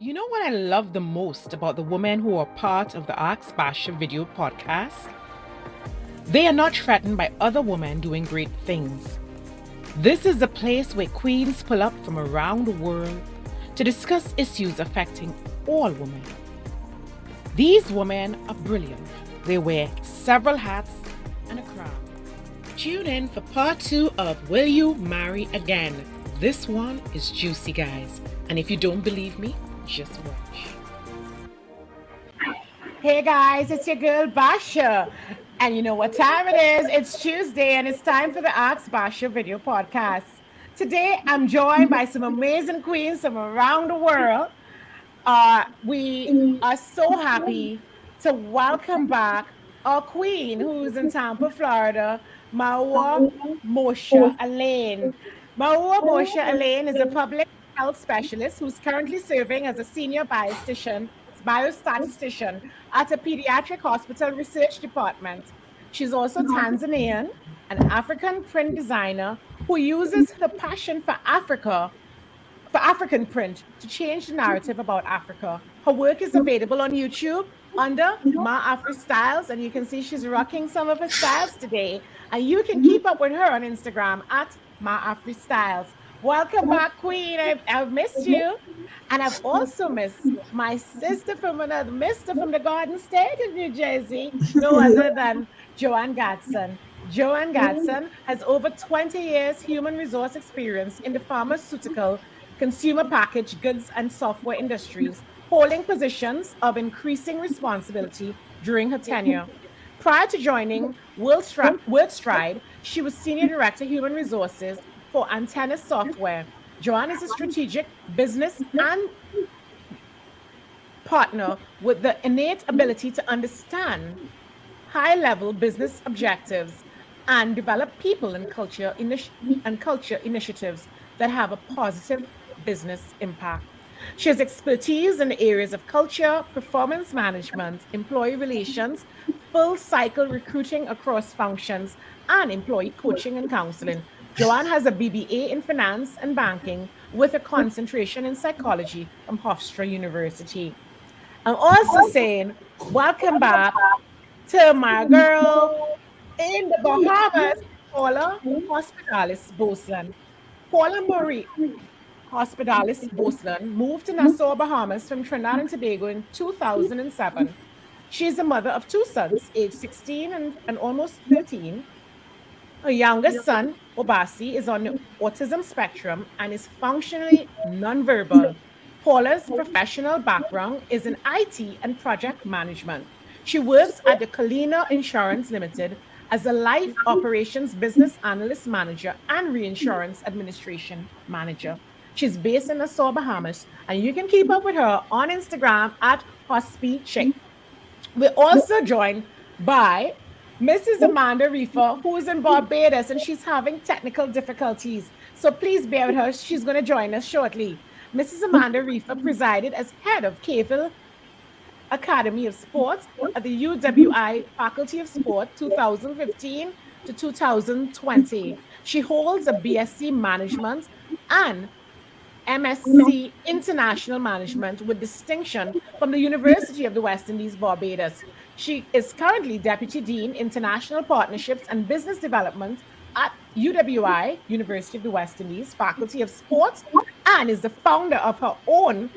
You know what I love the most about the women who are part of the Ask Basia video podcast? They are not threatened by other women doing great things. This is the place where queens pull up from around the world to discuss issues affecting all women. These women are brilliant. They wear several hats and a crown. Tune in for part 2 of Will You Marry Again? This one is juicy, guys. And if you don't believe me, just watch. Hey guys, it's your girl Basia. And you know what time it is? It's Tuesday and it's time for the Ask Basia video podcast. Today I'm joined by some amazing queens from around the world. We are so happy to welcome back our queen who's in Tampa, Florida, Maua Moshe Elaine. Maua Moshe Elaine is a public health specialist who's currently serving as a senior biostatistician at a pediatric hospital research department. She's also Tanzanian, an African print designer who uses her passion for African print to change the narrative about Africa. Her work is available on YouTube under Ma Afri Styles, and you can see she's rocking some of her styles today. And you can keep up with her on Instagram at Ma Afri Styles. Welcome back, Queen. I've missed you. And I've also missed my sister from another mister from the Garden State of New Jersey, no other than Joanne Gatson. Joanne Gatson has over 20 years human resource experience in the pharmaceutical, consumer packaged goods and software industries, holding positions of increasing responsibility during her tenure. Prior to joining WorldStride, she was Senior Director Human Resources for Antenna Software. Joanne is a strategic business and partner with the innate ability to understand high-level business objectives and develop people and culture initiatives that have a positive business impact. She has expertise in the areas of culture, performance management, employee relations, full cycle recruiting across functions, and employee coaching and counseling. Joanne has a BBA in finance and banking with a concentration in psychology from Hofstra University. I'm also saying welcome back to my girl in the Bahamas, Paula Hospitalis Bosland. Paula Marie Hospitalis Bosland moved to Nassau, Bahamas from Trinidad and Tobago in 2007. She is the mother of two sons, aged 16 and almost 13. Her youngest son, Obasi, is on the autism spectrum and is functionally nonverbal. Paula's professional background is in IT and project management. She works at the Kalina Insurance Limited as a life operations business analyst manager and reinsurance administration manager. She's based in Nassau, Bahamas, and you can keep up with her on Instagram at HospiChick. We're also joined by Mrs. Amanda Reefer, who is in Barbados, and she's having technical difficulties. So please bear with her. She's going to join us shortly. Mrs. Amanda Reefer presided as head of Cavell Academy of Sports at the UWI Faculty of Sport 2015 to 2020. She holds a BSc Management and MSc International Management with distinction from the University of the West Indies, Barbados. She is currently Deputy Dean, International Partnerships and Business Development at UWI, University of the West Indies, Faculty of Sports, and is the founder of her own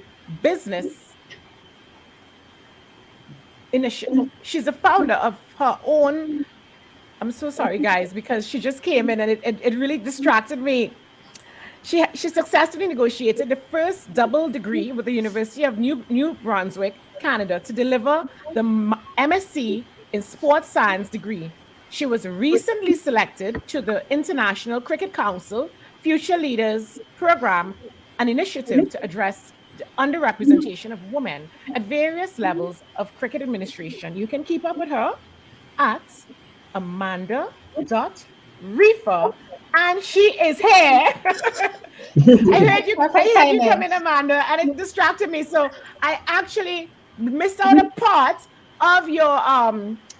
business initiative. She's the founder of her own. I'm so sorry, guys, because she just came in and it really distracted me. She successfully negotiated the first double degree with the University of New Brunswick, Canada, to deliver the MSc in Sports Science degree. She was recently selected to the International Cricket Council Future Leaders Program, an initiative to address the underrepresentation of women at various levels of cricket administration. You can keep up with her at Amanda.Reefer. And she is here. I heard you come in, Amanda, and it distracted me. So I actually missed out a part of your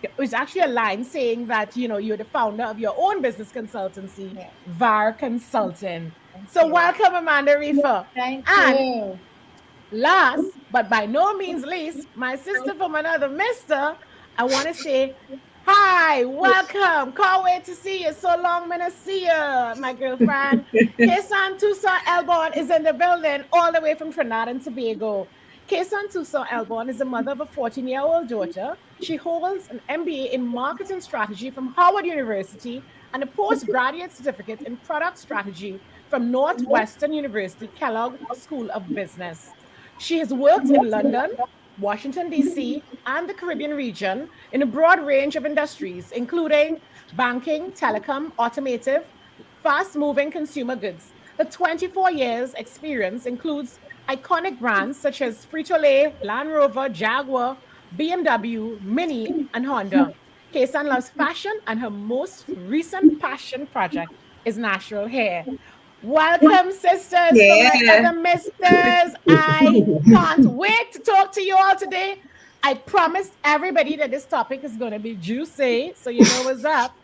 it was actually a line saying that you're the founder of your own business consultancy, VAR Consulting. So welcome, Amanda Reefer. Thank you. Last, but by no means least, my sister from another mister, I want to say, hi, welcome. Can't wait to see you. So long, man, to see you, my girlfriend. Kesan Tucson Elborn is in the building, all the way from Trinidad and Tobago. Kesan Tucson Elborn is the mother of a 14-year-old daughter. She holds an MBA in marketing strategy from Howard University and a postgraduate certificate in product strategy from Northwestern University Kellogg School of Business. She has worked in London, Washington, D.C., and the Caribbean region in a broad range of industries, including banking, telecom, automotive, fast moving consumer goods. Her 24 years experience includes iconic brands such as Frito-Lay, Land Rover, Jaguar, BMW, Mini, and Honda. Kaysan loves fashion, and her most recent passion project is natural hair. Welcome, sisters from my Yeah. other misters. I can't wait to talk to you all today. I promised everybody that this topic is going to be juicy, so you know what's up.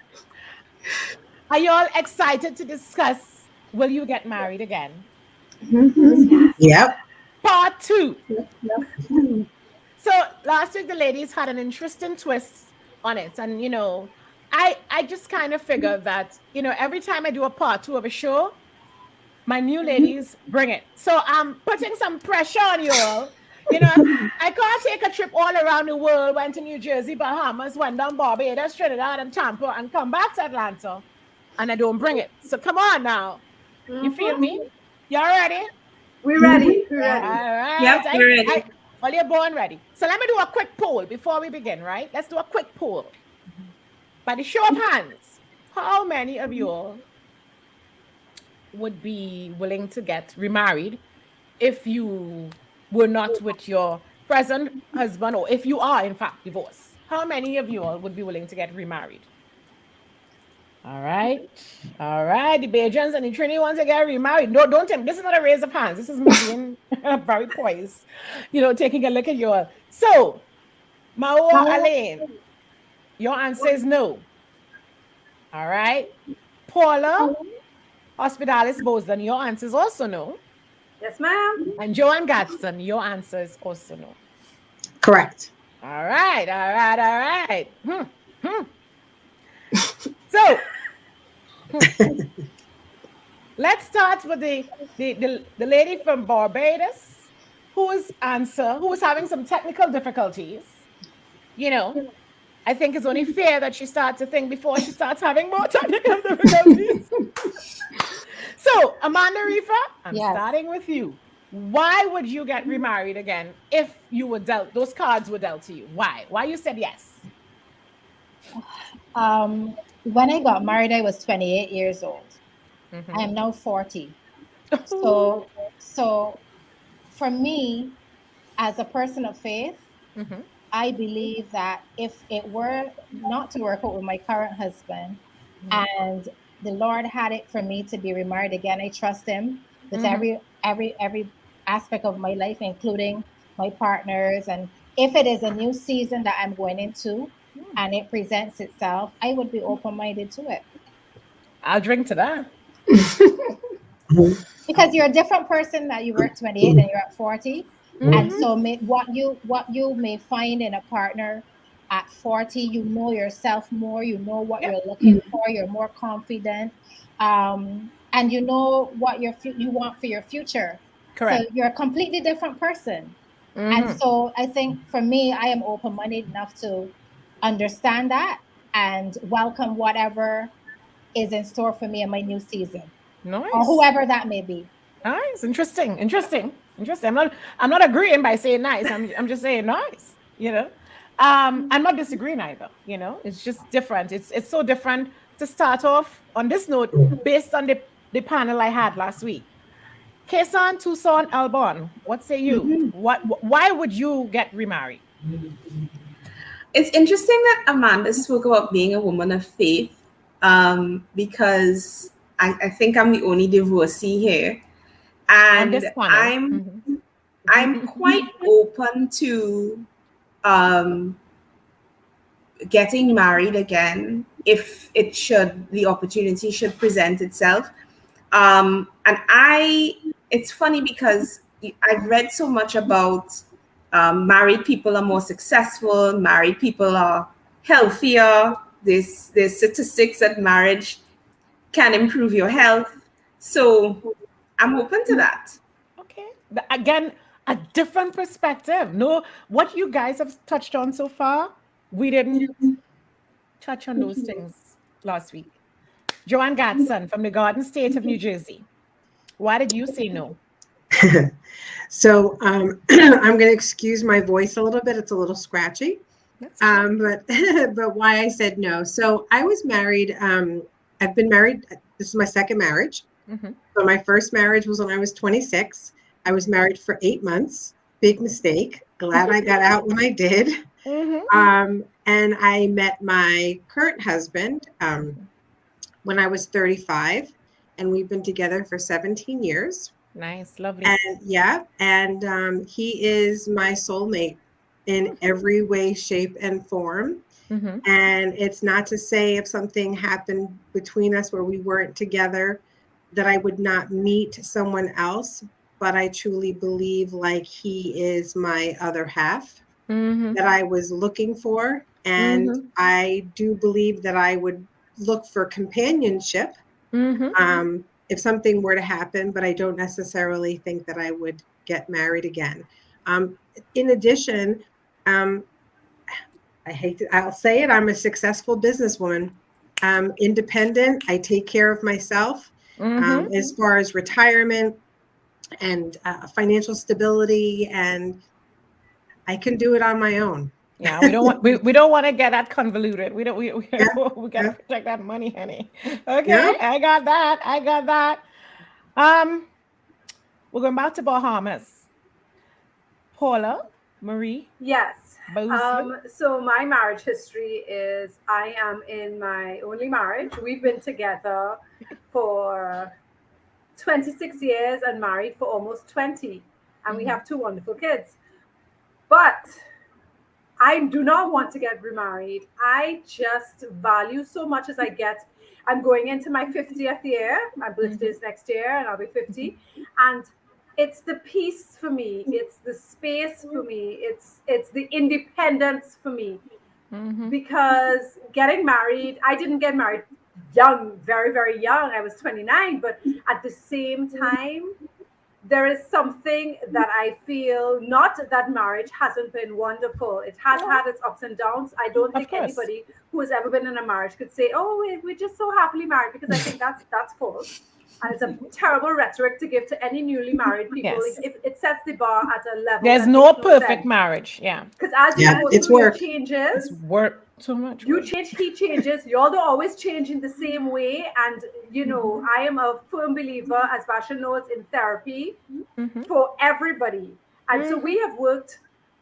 Are you all excited to discuss will you get married again? Yep. Part two. So last week the ladies had an interesting twist on it, and I just kind of figured that every time I do a part two of a show, my new ladies bring it. So I'm putting some pressure on you all. I can't take a trip all around the world, went to New Jersey, Bahamas, went down Barbados, Trinidad, and Tampa, and come back to Atlanta, and I don't bring it. So come on now. You feel me? Y'all ready? We're ready. We're All ready. right. Yep, we're ready. Well, you're born ready. So let me do a quick poll before we begin, right? Let's do a quick poll. By the show of hands, how many of you all would be willing to get remarried if you were not with your present husband, or if you are in fact divorced? How many of you all would be willing to get remarried? All right. The Bajans and the Trini ones to get remarried. No, don't think this is not a raise of hands. This is me being very poised, taking a look at you all. So, Mao Alain, your answer is no. All right. Paula Hospitalis Bosden, your answer is also no. Yes, ma'am. And Joanne Gadsden, your answer is also no. Correct. All right. So, let's start with the lady from Barbados, who is having some technical difficulties. I think it's only fair that she starts to think before she starts having more technical difficulties. So, Amanda Rifa, I'm starting with you. Why would you get remarried again if you were dealt, those cards were dealt to you? Why? Why you said yes? When I got married, I was 28 years old. I am now 40. So for me, as a person of faith, I believe that if it were not to work out with my current husband, and the Lord had it for me to be remarried again, I trust Him with every aspect of my life, including my partners. And if it is a new season that I'm going into and it presents itself, I would be open-minded to it. I'll drink to that. Because you're a different person that you were at 28 and you're at 40. And so what you may find in a partner at 40, you know yourself more, you know what you're looking for, you're more confident, and you know what you want for your future. Correct. So you're a completely different person. And so I think for me, I am open-minded enough to understand that and welcome whatever is in store for me in my new season. Nice. Or whoever that may be. Nice. Interesting. I'm not agreeing by saying nice. I'm just saying nice, I'm not disagreeing either, it's just different. It's so different to start off on this note based on the panel I had last week. Kesan, Tucson, Albon, what say you? Why would you get remarried? It's interesting that Amanda spoke about being a woman of faith, because I think I'm the only divorcee here, and I'm quite open to getting married again if the opportunity should present itself. And it's funny because I've read so much about married people are more successful, married people are healthier. There's statistics that marriage can improve your health. So I'm open to that. Okay. Again, a different perspective. No, what you guys have touched on so far, we didn't touch on those things last week. Joanne Gatson from the Garden State of New Jersey. Why did you say no? So I'm going to excuse my voice a little bit. It's a little scratchy. But but why I said no. So I was married. I've been married. This is my second marriage. So my first marriage was when I was 26. I was married for 8 months. Big mistake. Glad I got out when I did. And I met my current husband when I was 35, and we've been together for 17 years. Nice, lovely. And he is my soulmate in every way, shape, and form. And it's not to say if something happened between us where we weren't together that I would not meet someone else, but I truly believe like he is my other half that I was looking for. And I do believe that I would look for companionship if something were to happen, but I don't necessarily think that I would get married again. In addition, I'll say it, I'm a successful businesswoman. Independent, I take care of myself as far as retirement and financial stability, and I can do it on my own. Yeah, we don't want to get that convoluted. We gotta protect that money, honey. Okay, yeah. I got that. We're going back to Bahamas. Paula Marie. Yes. Basia. So my marriage history is I am in my only marriage. We've been together for 26 years and married for almost 20, and we have 2 wonderful kids. But I do not want to get remarried. I just value so much as I get. I'm going into my 50th year. My birthday is next year, and I'll be 50. And it's the peace for me. It's the space for me. It's the independence for me. Because getting married, I didn't get married young, very, very young. I was 29. But at the same time, there is something that I feel, not that marriage hasn't been wonderful. It has had its ups and downs. I don't think anybody who has ever been in a marriage could say, oh, we're just so happily married, because I think that's false. And it's a terrible rhetoric to give to any newly married people. It sets the bar at a level. There's no perfect marriage. Yeah. Because as you go through your changes, it's work so much. You change, he changes. You all don't always change in the same way. And, I am a firm believer, as Basia knows, in therapy for everybody. And so we have worked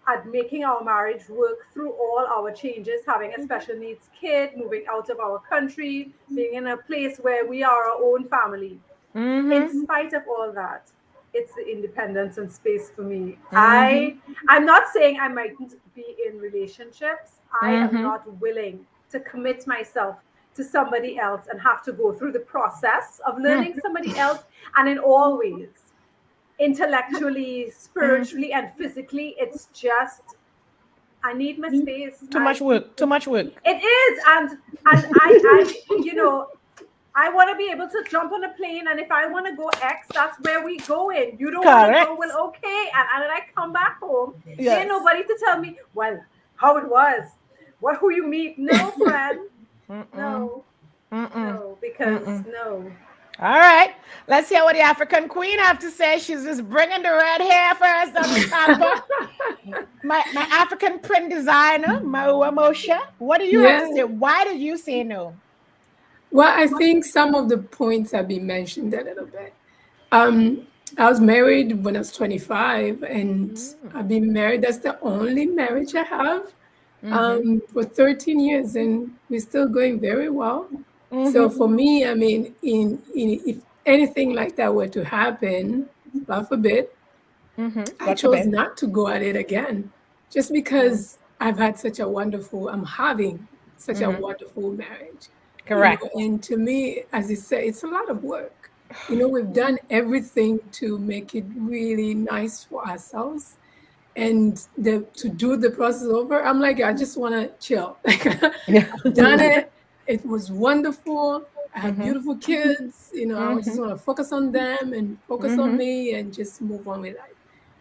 at making our marriage work through all our changes, having a special needs kid, moving out of our country, being in a place where we are our own family. In spite of all that, it's the independence and space for me. I'm not saying I mightn't be in relationships. I am not willing to commit myself to somebody else and have to go through the process of learning somebody else, and in all ways, intellectually, spiritually, and physically. It's just, I need my space. Too much work. It is. And I want to be able to jump on a plane, and if I want to go X, that's where we go in. You don't want to go, well, okay. And then I come back home. There ain't nobody to tell me, well, how it was, who you meet. No, friend. No, because no. All right, let's hear what the African queen have to say. She's just bringing the red hair first on the top. my African print designer, Maua Moshe. What do you have to say? Why did you say no? Well, I think some of the points have been mentioned a little bit. I was married when I was 25, and I've been married. That's the only marriage I have for 13 years, and we're still going very well. So for me, I mean, if anything like that were to happen, God forbid, I chose not to go at it again, just because I'm having such a wonderful marriage. Correct. And to me, as you say, it's a lot of work. we've done everything to make it really nice for ourselves. And to do the process over, I'm like, I just want to chill. Like, I've done it. It was wonderful. I have beautiful kids. I just want to focus on them and focus on me and just move on with life.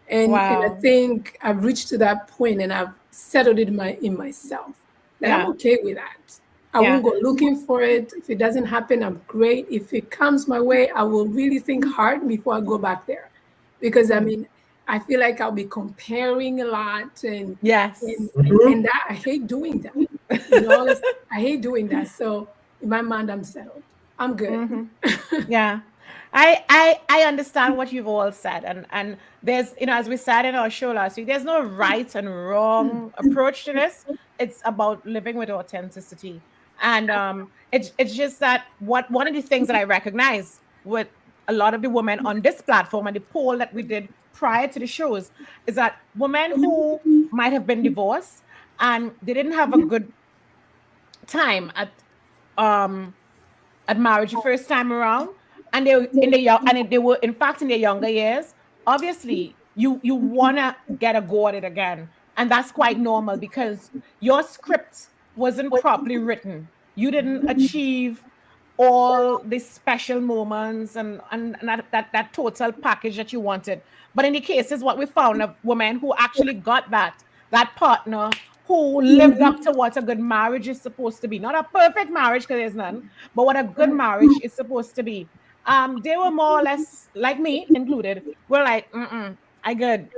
And I think I've reached to that point, and I've settled it in myself that I'm okay with that. I won't go looking for it. If it doesn't happen, I'm great. If it comes my way, I will really think hard before I go back there, because I feel like I'll be comparing a lot, and and that I hate doing that. I hate doing that. So in my mind, I'm settled. I'm good. Yeah. I understand what you've all said, and there's, as we said in our show last week, there's no right and wrong approach to this. It's about living with authenticity, and it's just that one of the things that I recognize with a lot of the women on this platform and the poll that we did prior to the shows is that women who might have been divorced and they didn't have a good time at marriage the first time around, and they were in fact in their younger years, obviously you want to get a go at it again, and that's quite normal because your script wasn't properly written. You didn't achieve all the special moments and that total package that you wanted. But in the cases what we found of women who actually got that partner who lived up to what a good marriage is supposed to be. Not a perfect marriage, because there's none, but what a good marriage is supposed to be. They were more or less, like me included, were like, I good.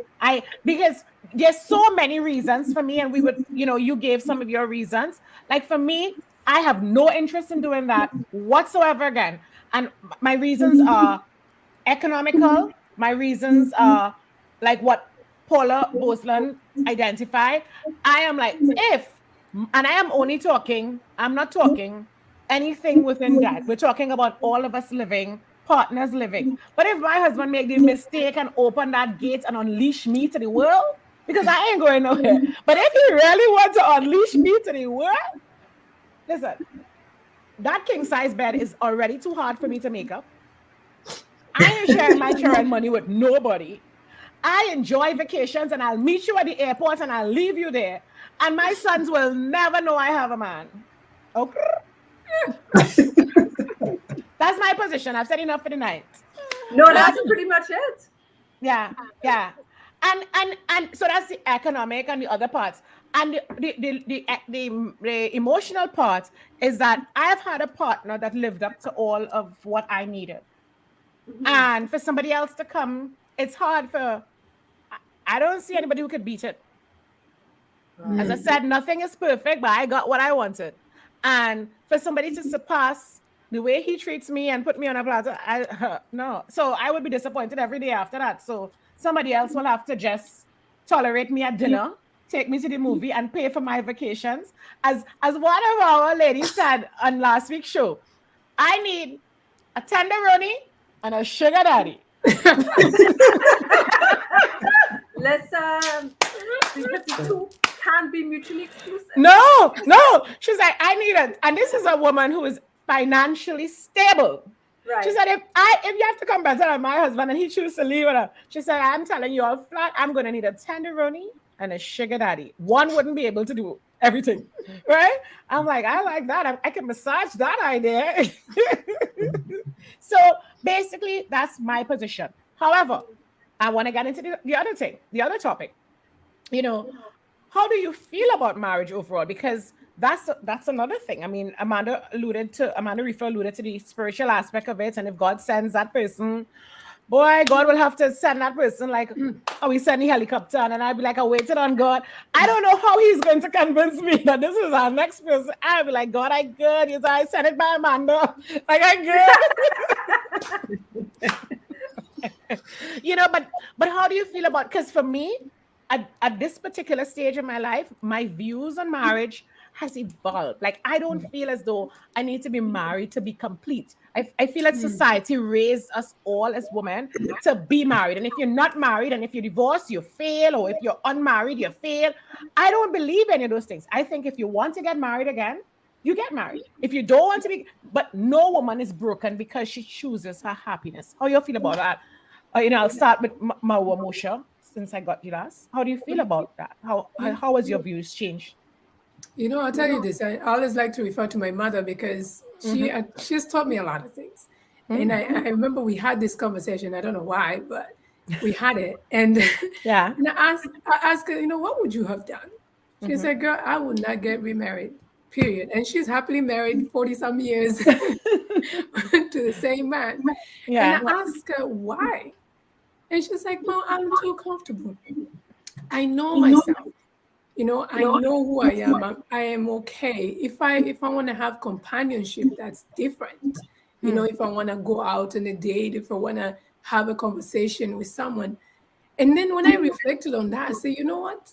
Because there's so many reasons for me, and we would, you gave some of your reasons. Like for me, I have no interest in doing that whatsoever again. And my reasons are economical. My reasons are like what Paula Bosland identified. I am like, and I am only talking, I'm not talking anything within that. We're talking about all of us living, partners living. But if my husband make the mistake and open that gate and unleash me to the world, because I ain't going nowhere. But if he really wants to unleash me to the world, listen, that king size bed is already too hard for me to make up. I ain't sharing my children money with nobody. I enjoy vacations, and I'll meet you at the airport and I'll leave you there. And my sons will never know I have a man. Okay. That's my position. I've said enough for the night. No, that's pretty much it. Yeah. And so that's the economic and the other parts. And the emotional part is that I have had a partner that lived up to all of what I needed. And for somebody else to come, it's hard I don't see anybody who could beat it. As I said, nothing is perfect, but I got what I wanted. And for somebody to surpass the way he treats me and put me on a platter, no. So I would be disappointed every day after that. So somebody else will have to just tolerate me at dinner, take me to the movie, and pay for my vacations. As one of our ladies said on last week's show, I need a tenderoni and a sugar daddy. Let's because the two can't be mutually exclusive. No. She's like, I need it. And this is a woman who is financially stable. Right. She said, if you have to come better than my husband and he chooses to leave her, she said, I'm telling you all flat, I'm going to need a tenderoni and a sugar daddy. One wouldn't be able to do everything, right? I'm like, I like that. I can massage that idea. So basically, that's my position. However, I want to get into the other thing, the other topic. How do you feel about marriage overall? Because that's another thing. I mean, Amanda Reefer alluded to the spiritual aspect of it. And if God sends that person, boy, God will have to send that person like, oh, we send the helicopter. And I'd be like, I waited on God. I don't know how he's going to convince me that this is our next person. I'll be like, God, I good. Yes, I sent it by Amanda. Like, I good. But how do you feel about, because for me, at this particular stage in my life, my views on marriage has evolved. Like, I don't feel as though I need to be married to be complete. I feel like society raised us all as women to be married. And if you're not married and if you're divorced, you fail. Or if you're unmarried, you fail. I don't believe any of those things. I think if you want to get married again, you get married. If you don't want to be, but no woman is broken because she chooses her happiness. How you feel about that? I'll start with Mawa Moshe, since I got you last. How do you feel about that? How has your views changed? I'll tell you this. I always like to refer to my mother because she's taught me a lot of things. And I remember we had this conversation. I don't know why, but we had it. And yeah, and I asked her, what would you have done? She said, "Girl, I would not get remarried. Period." And she's happily married 40-some years to the same man. Yeah. And I asked her why. And she's like, "Well, I'm too comfortable. I know myself. I know who I am. I am okay. If I want to have companionship, that's different. If I want to go out on a date, if I want to have a conversation with someone." And then when I reflected on that, I say, you know what?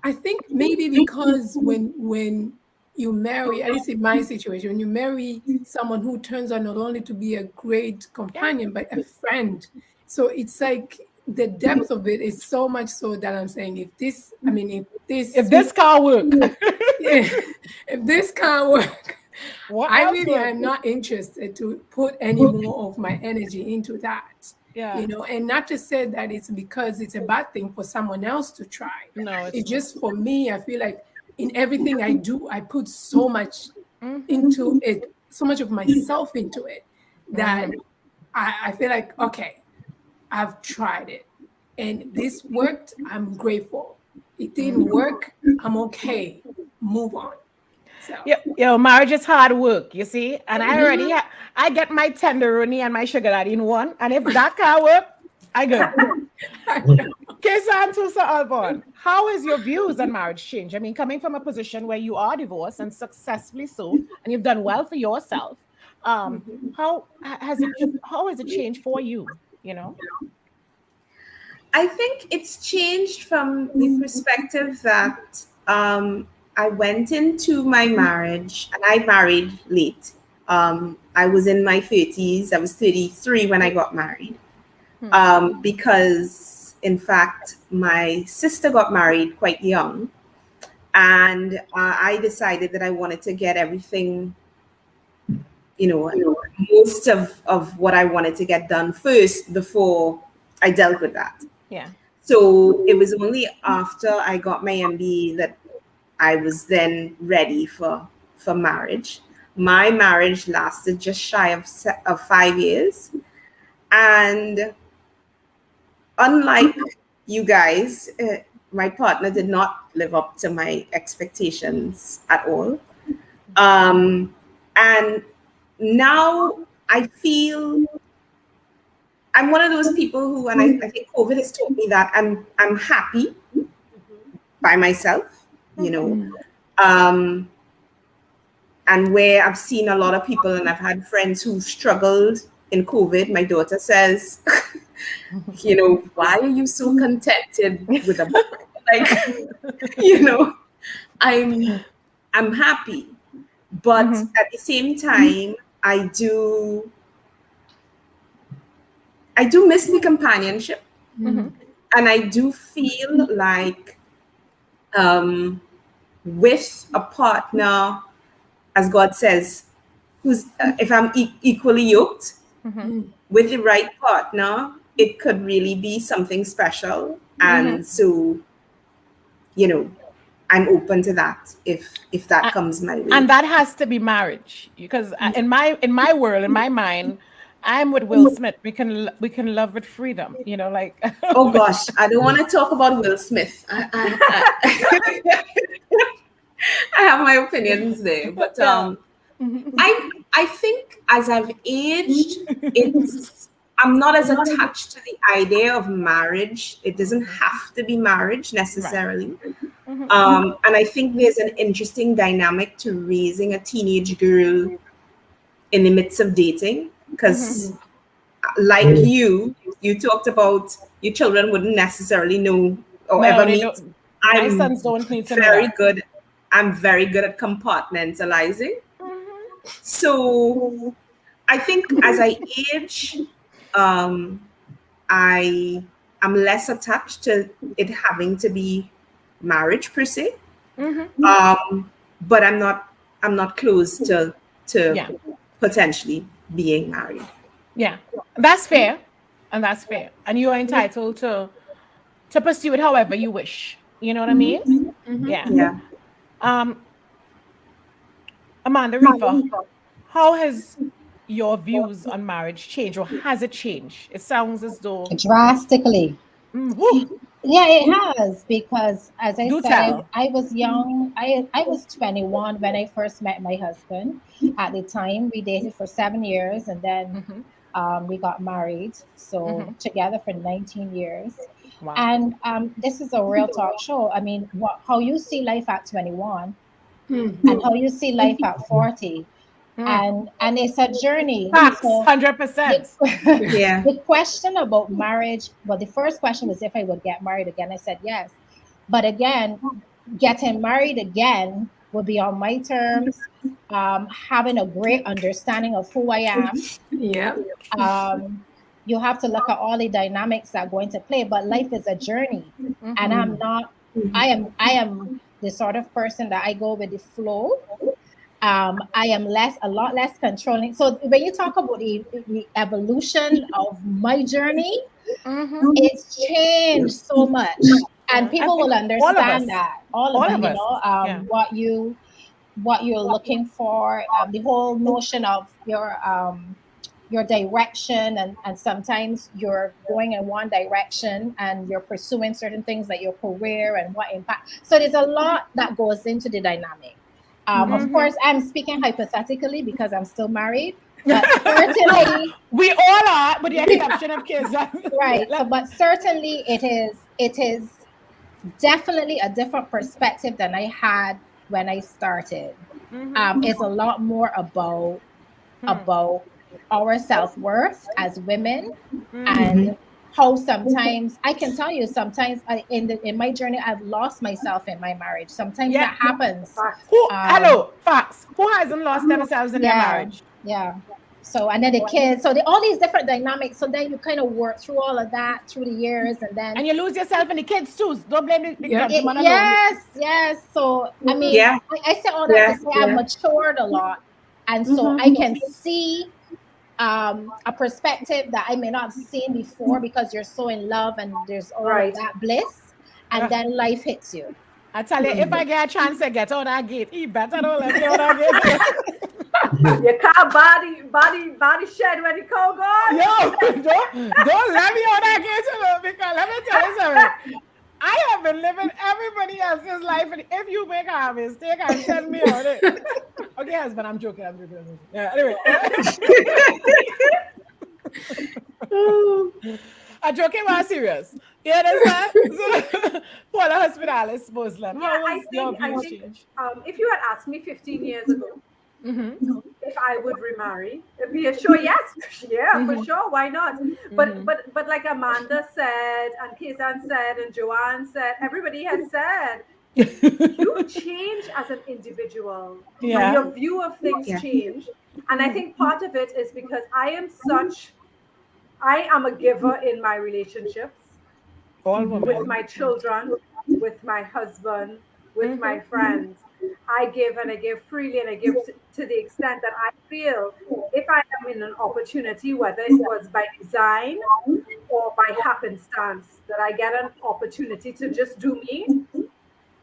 I think maybe because when you marry, at least in my situation, when you marry someone who turns out not only to be a great companion, but a friend. So it's like the depth of it is so much so that I'm saying if this can't work, if this can't work, I really am not interested to put any more of my energy into that. Yeah. And not to say that it's because it's a bad thing for someone else to try. No, it's just for me, I feel like in everything I do, I put so much into it, so much of myself into it that I feel like, okay, I've tried it and this worked. I'm grateful. It didn't work. I'm okay. Move on. So marriage is hard work, you see. And I get my tenderoni and my sugar daddy in one. And if that can't work, I go. Kesantusa Albon, how has your views on marriage changed? I mean, coming from a position where you are divorced and successfully so, and you've done well for yourself, how has it changed for you? I think it's changed from the perspective that I went into my marriage, and I married late. I was in my 30s. I was 33 when I got married. Because, in fact, my sister got married quite young. And I decided that I wanted to get everything, most of what I wanted to get done first before I dealt with that. Yeah. So it was only after I got my MBA that I was then ready for marriage. My marriage lasted just shy of 5 years. And unlike you guys, my partner did not live up to my expectations at all. And now I feel I'm one of those people who, and I think COVID has taught me that I'm happy by myself, and where I've seen a lot of people and I've had friends who struggled in COVID. My daughter says, why are you so contented with a book? I'm happy, but at the same time, I do miss the companionship, and I do feel like with a partner, as God says, who's if I'm equally yoked with the right partner, it could really be something special. And so, I'm open to that if that comes my way. And that has to be marriage, because in my world, in my mind, I'm with Will Smith. We can love with freedom, Oh gosh, I don't want to talk about Will Smith. I have my opinions there, but I think as I've aged, I'm not as attached to the idea of marriage. It doesn't have to be marriage necessarily. Right. And I think there's an interesting dynamic to raising a teenage girl in the midst of dating, because like you talked about your children wouldn't necessarily know or ever meet. My sons don't need to know that. I'm very good at compartmentalizing. So I think as I age, I am less attached to it having to be marriage per se. But I'm not I'm not close to Yeah. potentially being married. Yeah. That's fair. And that's fair. And you are entitled to pursue it however you wish. You know what I mean? Yeah. Yeah. Amanda Reefer, how has your views on marriage changed, or has it changed? It sounds as though Drastically. woo, Yeah, it has, because as I do said, tell. I was young. I was 21 when I first met my husband. At the time, we dated for 7 years, and then we got married. So together for 19 years. Wow. And this is a real talk show. I mean, how you see life at 21 and how you see life at 40, and it's a journey. Facts, So 100%. Yeah. the question about marriage, well, the first question was if I would get married again. I said yes. But again, getting married again would be on my terms, having a great understanding of who I am. Yeah. You have to look at all the dynamics that go into play, but life is a journey. And I'm not, I am the sort of person that I go with the flow. I am a lot less controlling. So when you talk about the evolution of my journey, it's changed so much, and people will understand that. All of us, what you're looking for, the whole notion of your direction, and sometimes you're going in one direction and you're pursuing certain things like your career and what impact. So there's a lot that goes into the dynamic. Of course, I'm speaking hypothetically because I'm still married, but certainly we all are, with the exception of kids. Right. So, but certainly it is definitely a different perspective than I had when I started. It's a lot more about our self-worth as women, and how sometimes I can tell you, sometimes in my journey I've lost myself in my marriage. Sometimes that happens. Hello, facts. Who hasn't lost themselves in their marriage? Yeah. So, and then the kids, so all these different dynamics. So then you kind of work through all of that through the years, and you lose yourself in the kids too. Don't blame the yes. So I mean, I say all that to say I've matured a lot, and so I can see a perspective that I may not have seen before, because you're so in love and there's all of that bliss, and then life hits you. I tell you, if I get a chance to get out that gate, he better don't let me out that gate. You can't body shed when you come gone. Yo, don't let me out that gate, because let me tell you something. I have been living everybody else's life, and if you make a mistake and send me out it. Okay, husband, I'm joking. Yeah, anyway. I'm joking, but I'm serious. You understand? For the hospitalis, Muslim. Yeah, I think if you had asked me 15 years ago if I would remarry, it'd be a sure yes. Yeah, for sure. Why not? But like Amanda said, and Kizan said, and Joanne said, everybody has said, you change as an individual. And your view of things change. And I think part of it is because I am a giver in my relationships. With my children, with my husband, with my friends. I give, and I give freely, and I give to the extent that I feel if I am in an opportunity, whether it was by design or by happenstance, that I get an opportunity to just do me.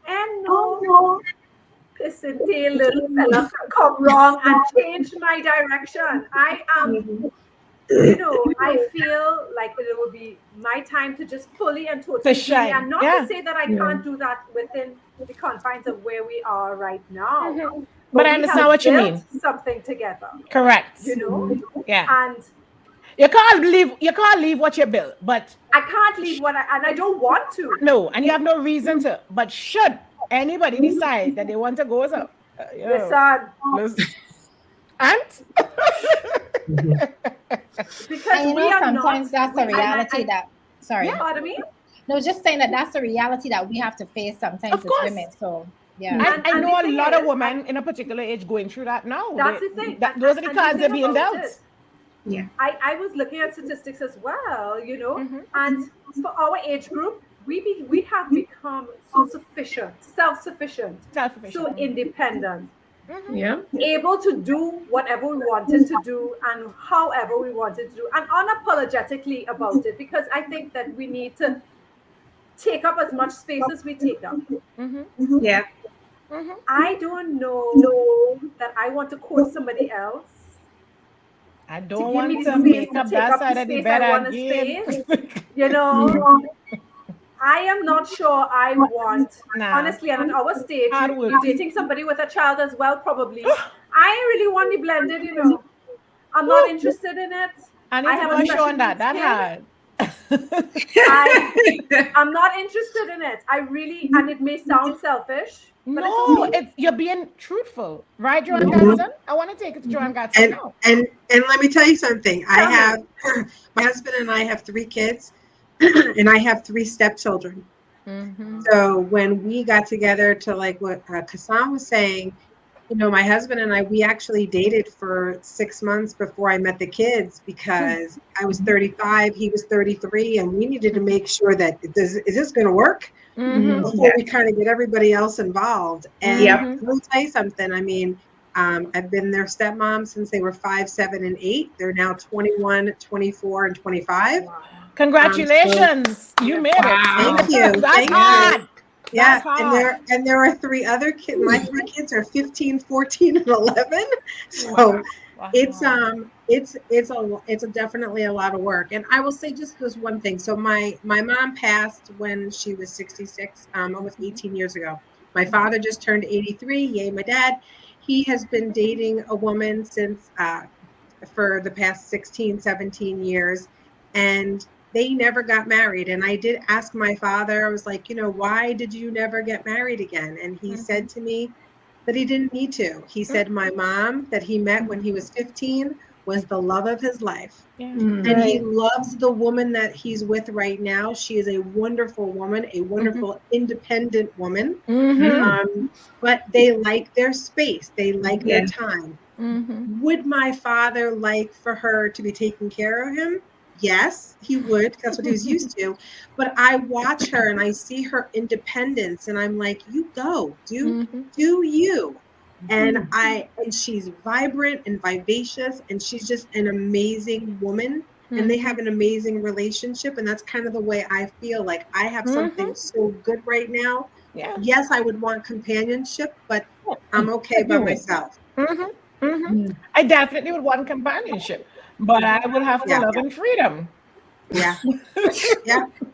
And no pissing tail little fella come wrong and change my direction. I am, I feel like it will be my time to just fully and totally shine. And not to say that I can't do that within the confines of where we are right now. But I understand what you mean. Something together. Correct. Yeah. And you can't leave what you built, but I can't leave and I don't want to. No, and you have no reason to. But should anybody decide that they want to go up, listen. And because sometimes that's the reality that. Sorry. Yeah, pardon me? No, just saying that's the reality that we have to face sometimes as women. So yeah, I know a lot of women in a particular age going through that now. That's the thing. Those are the cards they're being dealt. Yeah, I was looking at statistics as well, and for our age group, we have become so self-sufficient, so independent. Yeah. able to do whatever we wanted to do and however we wanted to do, and unapologetically about it, because I think that we need to take up as much space as we take up. Yeah. I don't know that I want to court somebody else I to don't give me want the to space make to up take that up the side of the space bed I want to again. space. You know, I am not sure I want, Nah. honestly, and at our stage, Hard work. you're dating somebody with a child as well, probably. I really want the blended, you know. I'm not interested in it. I need I to have go a and show special on that. needs That kid. hard. I'm not interested in it. I really, and it may sound selfish, but No, it's okay. you're being truthful, right, Joanne Gatson? I want to take it to Joanne Gatson And now. and let me tell you something. Tell me. My husband and I have 3 kids, and I have 3 stepchildren. So when we got together, to like what Kassan was saying, you know, my husband and I, we actually dated for 6 months before I met the kids, because I was 35, he was 33, and we needed to make sure that is this going to work before we kind of get everybody else involved. And let me tell you something. I mean, I've been their stepmom since they were 5, 7, and 8. They're now 21, 24, and 25. Congratulations. You made it. Thank you. That's Thank hard. you. Yeah, That's and hard. there are 3 other kids. My 3 kids are 15, 14, and 11. So it's definitely a lot of work. And I will say just this one thing. So my mom passed when she was 66, almost 18 years ago. My father just turned 83. Yay, my dad. He has been dating a woman since for the past 16, 17 years. And they never got married. And I did ask my father, I was like, you know, why did you never get married again? And he said to me that he didn't need to. He said, my mom that he met when he was 15 was the love of his life. And he loves the woman that he's with right now. She is a wonderful woman, a wonderful independent woman. But they like their space. They like their time. Would my father like for her to be taking care of him? Yes, he would. That's what he was used to. But I watch her and I see her independence, and I'm like, you go, do you. And she's vibrant and vivacious, and she's just an amazing woman. And they have an amazing relationship. And that's kind of the way I feel. Like I have something so good right now. Yes, I would want companionship, but I'm okay by myself. I definitely would want companionship, but I would have to love and freedom. Yeah.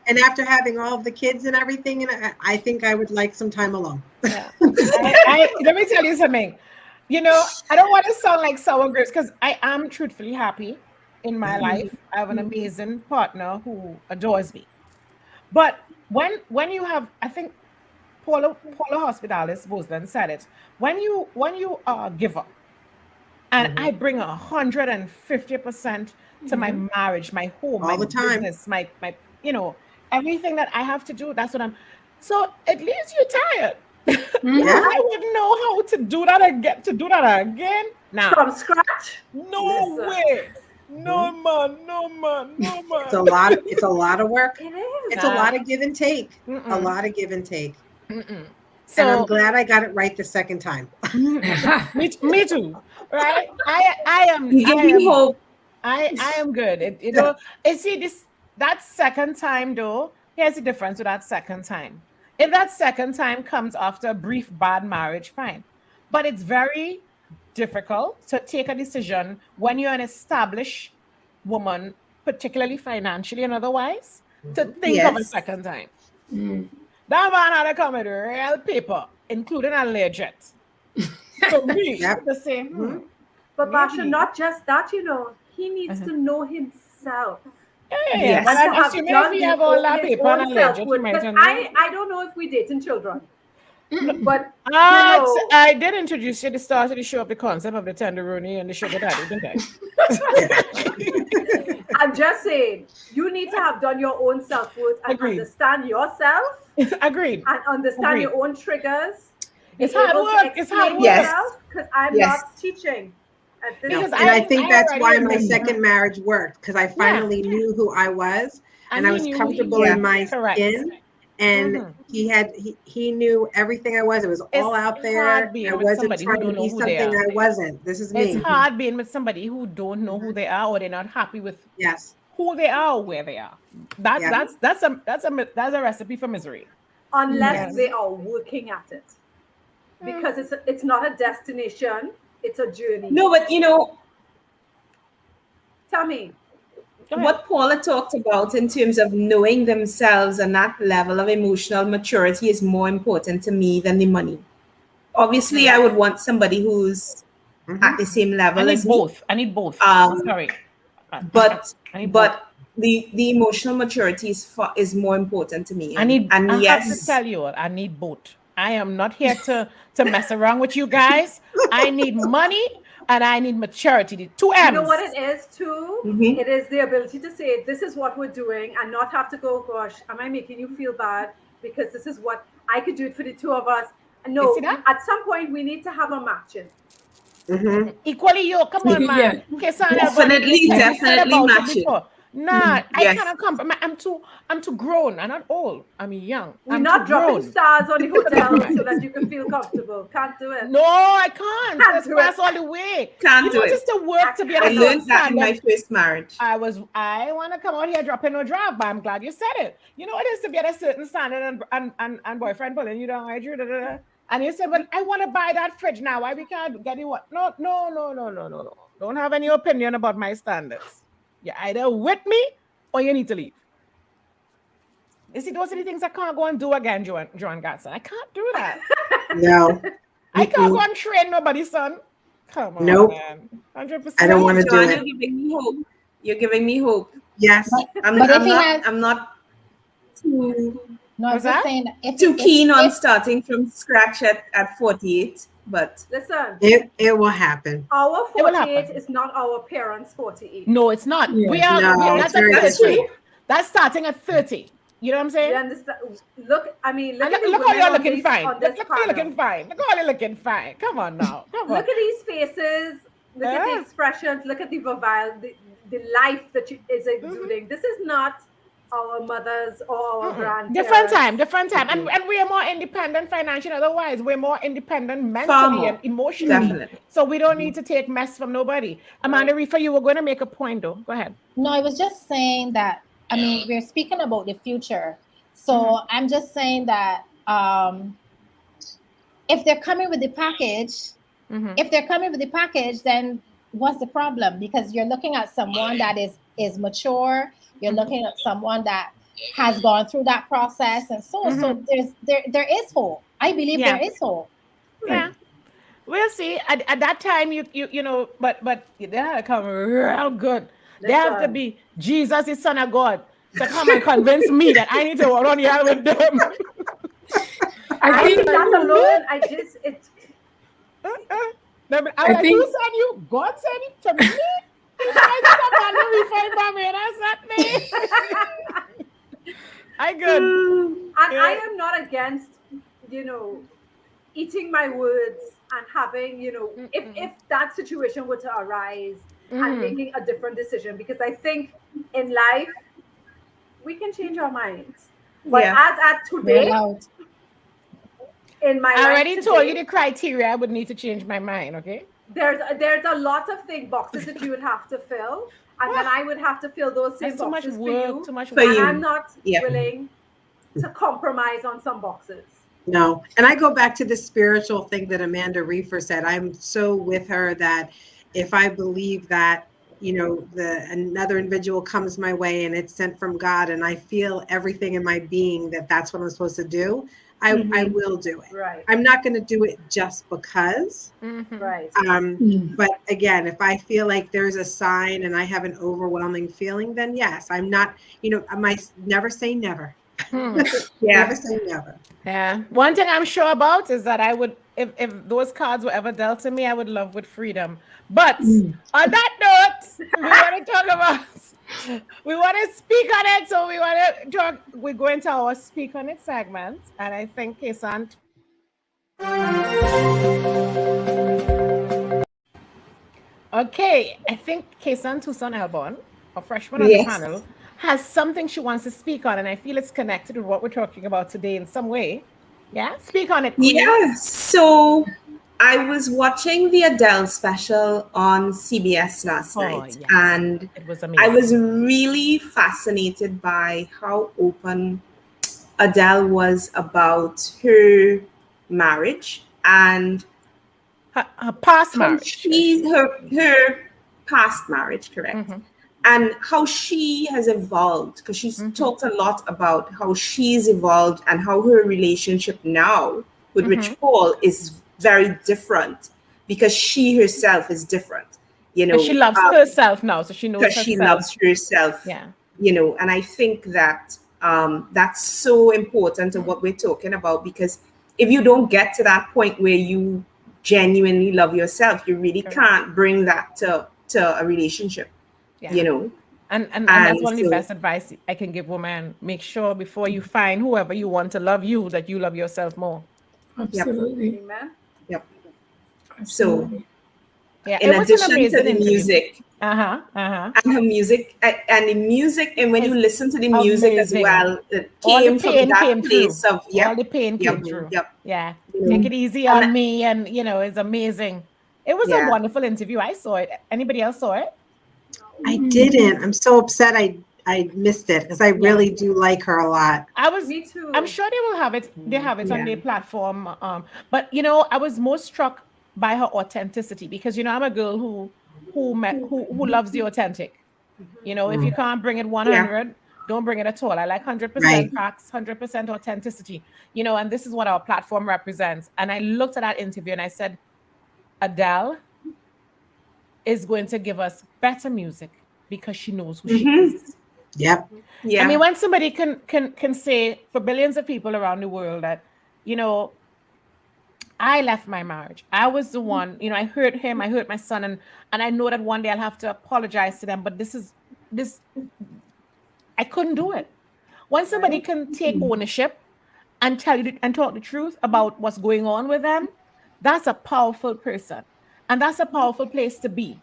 And after having all of the kids and everything, and I think I would like some time alone. Let me tell you something. You know, I don't want to sound like sour grapes, because I am truthfully happy in my life. I have an amazing partner who adores me. But when you have, I think Paula Hospitalis Boseland said it, when you are a giver, and I bring 150% to my marriage, my home, all my the time. business, my you know, everything that I have to do. That's what I'm. So it leaves you tired. I wouldn't know how to do that again. Now From scratch? No way. No man. It's a lot of work. It is. It's a lot of give and take. A lot of give and take. So and I'm glad I got it right the second time. me too. Right? I am. You give me hope. I am good. You know, and see that second time though. Here's the difference with that second time. If that second time comes after a brief bad marriage, fine. But it's very difficult to take a decision when you're an established woman, particularly financially and otherwise, to think of a second time. That man had to come with real paper, including a legit. So me, the same. But Basia, not just that, you know, he needs to know himself. Yeah. But I'm assuming if we have all that paper and a legit, I don't know if we dating children. But I did introduce you at the start of the show of the concept of the tenderoni and the sugar daddy, didn't I? I'm just saying, you need to have done your own self-worth and understand yourself. Agreed. And understand your own triggers. It's hard work. It's hard work. Because I'm not teaching. And I think that's why my second marriage worked, because I finally knew who I was, and I was comfortable in my skin. and he knew everything I was. It was all out there. I wasn't trying to be something I wasn't. This is me. It's hard being with somebody who don't know who they are, or they're not happy with who they are or where they are. That's a recipe for misery. Unless they are working at it. Because it's not a destination, it's a journey. No, but tell me. What Paula talked about in terms of knowing themselves and that level of emotional maturity is more important to me than the money. Obviously, I would want somebody who's at the same level as me. I need both. Sorry. But the emotional maturity is more important to me. I have to tell you, I need both. I am not here to mess around with you guys. I need money and I need maturity. The two M's. You know what it is too? It is the ability to say, this is what we're doing, and not have to go, gosh, am I making you feel bad? Because this is what I could do it for the two of us. No, at some point we need to have a matching. Equally you, come on, man. Definitely matching. Nah, I cannot come. I'm too grown. I'm not old. I'm young. We're not dropping stars on the hotel so that you can feel comfortable. Can't do it. No, I can't. That's all the way. Can't do it. Just to work to be able to learned that in my first marriage. I want to come out here dropping no draft, but I'm glad you said it. You know, it is to be at a certain standard and boyfriend pulling you down, right? And you said, well, I want to buy that fridge now. Why we can't get it? What? No. Don't have any opinion about my standards. You're either with me or you need to leave. You see, those are the things I can't go and do again, Joan Gatson. I can't do that. No. I can't go and train nobody, son. Come on, man. 100%. I don't want to do it. You're giving me hope. You're giving me hope. Yes. I'm not too... No, I was just saying, too keen on starting from scratch at 48. But listen, it will happen. Our 48 is not our parents' 48. No, it's not. Yeah. That's true. That's starting at 30. You know what I'm saying? You understand? Look how you're looking fine. Look how you're looking fine. Look how you're looking fine. Come on now. Come on. Look at these faces. Look at the expressions. Look at the the life that is exuding. This is not our mothers or our grandparents. Different time. And we are more independent financially. Otherwise, we're more independent mentally and emotionally. Definitely. So we don't need to take mess from nobody. Amanda Reefer, you were going to make a point though. Go ahead. No, I was just saying that, I mean, we're speaking about the future. So I'm just saying that if they're coming with the package, then what's the problem? Because you're looking at someone that is mature. You're looking at someone that has gone through that process, and so there is hope. I believe there is hope. Yeah, we'll see. At that time, you know, but they have to come real good. They have to be Jesus, the Son of God, to come and convince me that I need to run here with them. I think that alone, I think you said God said it to me. I good. And I am not against, eating my words and having, if that situation were to arise and making a different decision, because I think in life we can change our minds. But as at today, in my life, I already told you the criteria I would need to change my mind, okay? There's a lot of boxes that you would have to fill, and then I would have to fill those same boxes for you. Too much work. And I'm not willing to compromise on some boxes. No, and I go back to the spiritual thing that Amanda Reefer said. I'm so with her that if I believe that another individual comes my way and it's sent from God, and I feel everything in my being that that's what I'm supposed to do, I will do it. Right. I'm not going to do it just because. Right. But again, if I feel like there's a sign and I have an overwhelming feeling, then yes, I'm not, I might never say never. Never say never. Yeah. One thing I'm sure about is that I would, if those cards were ever dealt to me, I would love with freedom. But on that note, we want to speak on it. So we want to talk. We go into our speak on it segment, and I think Kesan. Okay, I think Kesan Tucson Albon, a freshman on the panel, has something she wants to speak on, and I feel it's connected with what we're talking about today in some way. Yeah, speak on it, Queen. Yeah. So I was watching the Adele special on CBS last night, yes. and It was I amazing. was really fascinated by how open Adele was about her marriage and her past how marriage. her past marriage, correct? And how she has evolved, because she's talked a lot about how she's evolved and how her relationship now with Rich Paul is very different because she herself is different. You know, But she loves herself now, so she knows because herself. she loves herself. Yeah. You know, and I think that that's so important to what we're talking about, because if you don't get to that point where you genuinely love yourself, you really can't bring that to a relationship. Yeah. You know, and that's one of the best advice I can give women. Make sure before you find whoever you want to love you, that you love yourself more. Absolutely. Amen. Yep. Absolutely. So yeah, in it was an addition to amazing the interview. music and her music and the music, and when you listen to the music as amazing. well, it All the came from pain that came place through. of All the pain came through. Yeah. You know, Take it easy on me, and it's amazing. It was a Yeah. wonderful interview. I saw it. Anybody else saw it? I didn't. I'm so upset I missed it, because I really do like her a lot. Me too. I'm sure they will have it. They have it on their platform. But I was most struck by her authenticity, because I'm a girl who loves the authentic. If you can't bring it 100, don't bring it at all. I like 100% facts, 100% authenticity. And this is what our platform represents. And I looked at that interview and I said, Adele is going to give us better music because she knows who she is. Yep. Yeah. I mean, when somebody can say for billions of people around the world that, I left my marriage. I was the one, I hurt him, I hurt my son, and I know that one day I'll have to apologize to them, but this I couldn't do it. When somebody can take ownership and tell you and talk the truth about what's going on with them, that's a powerful person. And that's a powerful place to be.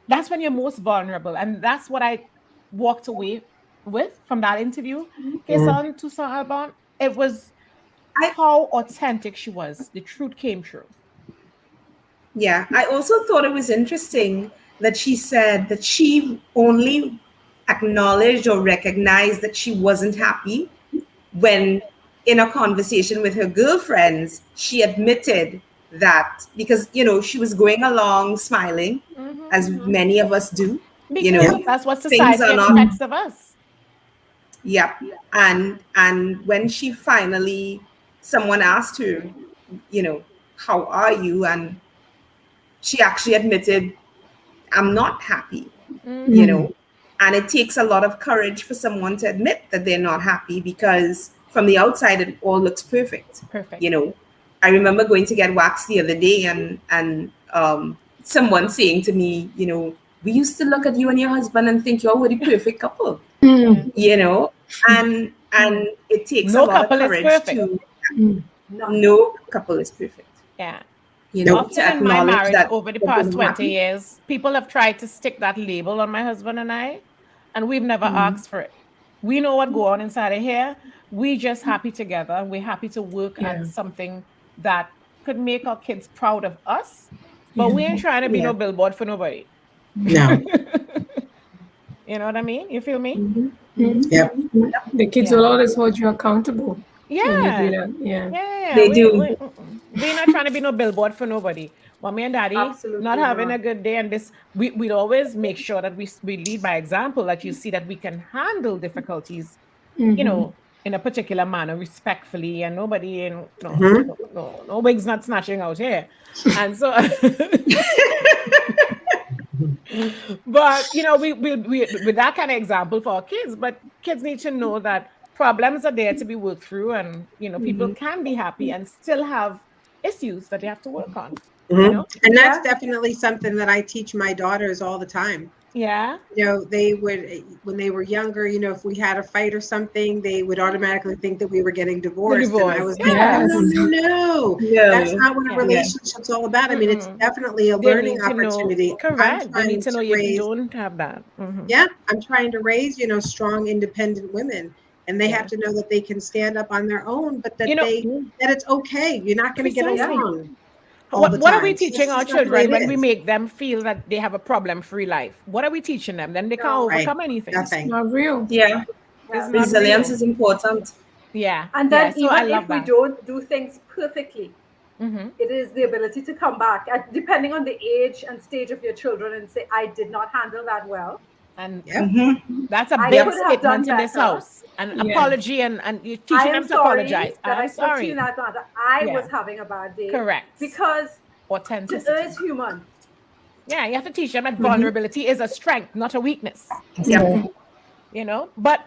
That's when you're most vulnerable. And that's what I walked away with from that interview. Kason Toussaint Albon, it was how authentic she was. The truth came true. Yeah. I also thought it was interesting that she said that she only acknowledged or recognized that she wasn't happy when, in a conversation with her girlfriends, she admitted that, because she was going along smiling, as many of us do. Because that's what things society are not expects of us. Yeah. And when she finally, someone asked her, how are you? And she actually admitted, I'm not happy, And it takes a lot of courage for someone to admit that they're not happy, because from the outside, it all looks perfect. Perfect. I remember going to get waxed the other day, and someone saying to me, we used to look at you and your husband and think y'all were the perfect couple. And it takes a lot of courage to no couple is perfect. Yeah. To in my marriage that over the past 20 years, people have tried to stick that label on my husband and I, and we've never asked for it. We know what goes on inside of here. We just happy together. We're happy to work at something that could make our kids proud of us, but we ain't trying to be no billboard for nobody. No. You know what I mean? You feel me? Yep. The kids will always hold you accountable. Yeah. When you do that. Yeah. They do. We're not trying to be no billboard for nobody. Mommy and daddy not having a good day, and this we'd always make sure that we lead by example, that you see that we can handle difficulties, in a particular manner, respectfully, and nobody no wigs not snatching out here. And so but we with that kind of example for our kids, but kids need to know that problems are there to be worked through, and people can be happy and still have issues that they have to work on. And that's definitely something that I teach my daughters all the time. Yeah. You know, they would, when they were younger, you know, if we had a fight or something, they would automatically think that we were getting divorced. And I was like, Yes. no, that's not what a relationship's all about. I mean, it's definitely a They learning need to know. opportunity. Correct. I'm They need trying to know to you raise, don't have that. yeah, I'm trying to raise, you know, strong, independent women. And they Yeah. have to know that they can stand up on their own, but that You know, that it's okay. You're not going to get precisely. along all the What are we time. So teaching that's our just not the way children it when we is. make them feel that they have a problem-free life? What are we teaching them? Then they can't Right. overcome anything. Nothing. Not real. Yeah. It's not Resilience real. is important. Yeah. And Yeah. then So I even love if we that. don't do things perfectly, Mm-hmm. it is the ability to come back, depending on the age and stage of your children, and say, I did not handle that well. And Yep. that's a I big could have done statement in this better. house. An Yeah. apology, and you're I teaching am them to sorry apologize. that I I'm spoke to you sorry. in that matter. I Yeah. was having a bad day. Correct. Because to Authenticity. is human. Yeah, you have to teach them that vulnerability is a strength, not a weakness. Yeah. You know, but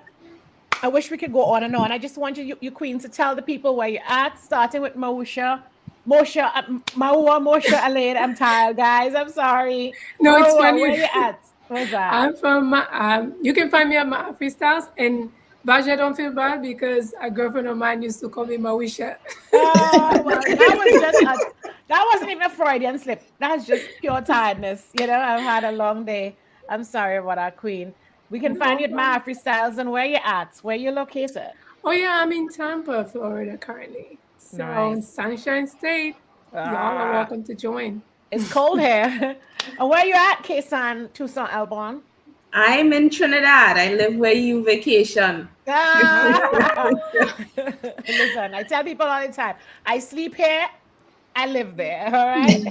I wish we could go on and on. I just want you queens to tell the people where you're at, starting with Mausha. Mosha, Elaine. I'm tired, guys. I'm sorry. No, it's Maua, funny. where you at? Where's that? I'm from you can find me at my freestyles, and Baja, don't feel bad because a girlfriend of mine used to call me Mawisha. Well, that wasn't even a Freudian slip. That's just pure tiredness. You know, I've had a long day. I'm sorry about our queen. We can find you at my freestyles, and where you at? Where you located? Oh yeah, I'm in Tampa, Florida currently. So Nice. Sunshine State. Y'all are welcome to join. It's cold here. And where you at, Kaysan, Tucson, Elbon? I'm in Trinidad. I live where you vacation. Listen, I tell people all the time, I sleep here, I live there. All right.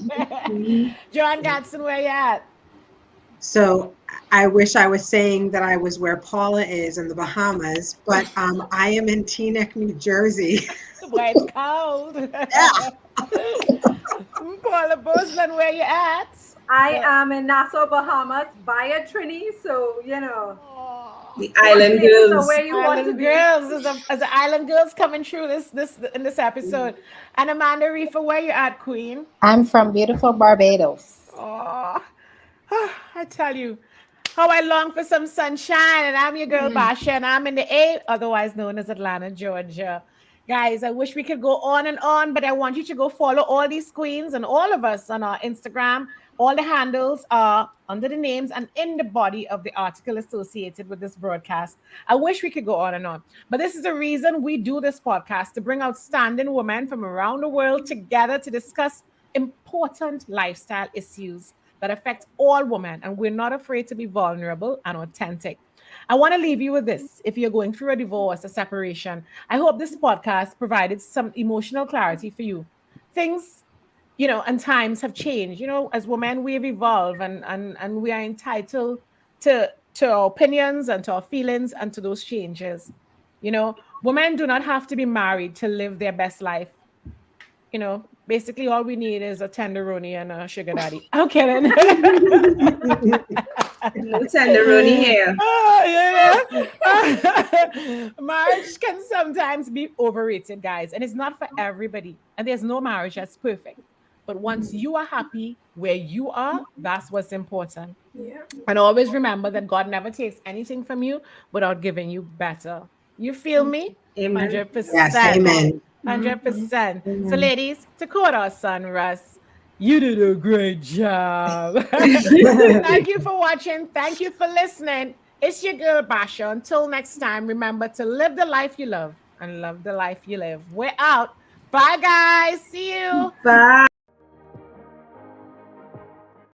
John Gatson, where you at? So I wish I was saying that I was where Paula is in the Bahamas, but I am in Teaneck, New Jersey. Where it's cold. Paula Boslin, where you at? I am in Nassau, Bahamas, via Trini. So, you know, The island places are girls. where you want to Island be. girls, as the island girls coming through this episode. And Amanda Reefer, where you at, Queen? I'm from beautiful Barbados. Oh, I tell you, how I long for some sunshine. And I'm your girl Basia, and I'm in the A, otherwise known as Atlanta, Georgia. Guys, I wish we could go on, but I want you to go follow all these queens and all of us on our Instagram. All the handles are under the names and in the body of the article associated with this broadcast. I wish we could go on and on, but this is the reason we do this podcast, to bring outstanding women from around the world together to discuss important lifestyle issues that affect all women, and we're not afraid to be vulnerable and authentic. I want to leave you with this. If you're going through a divorce, a separation, I hope this podcast provided some emotional clarity for you. Things, you know, and times have changed. You know, as women, we've evolved, and we are entitled to our opinions and to our feelings and to those changes. You know, women do not have to be married to live their best life. You know, basically all we need is a tenderoni and a sugar daddy. I'm kidding. No tenderoni here. Marriage can sometimes be overrated, guys, and it's not for everybody. And there's no marriage that's perfect. But once you are happy where you are, that's what's important. Yeah. And always remember that God never takes anything from you without giving you better. You feel me? Amen. 100%. Yes, amen. 100%. So, ladies, to quote our son, Russ, you did a great job. Thank you for watching. Thank you for listening. It's your girl, Basia. Until next time, remember to live the life you love and love the life you live. We're out. Bye, guys. See you. Bye.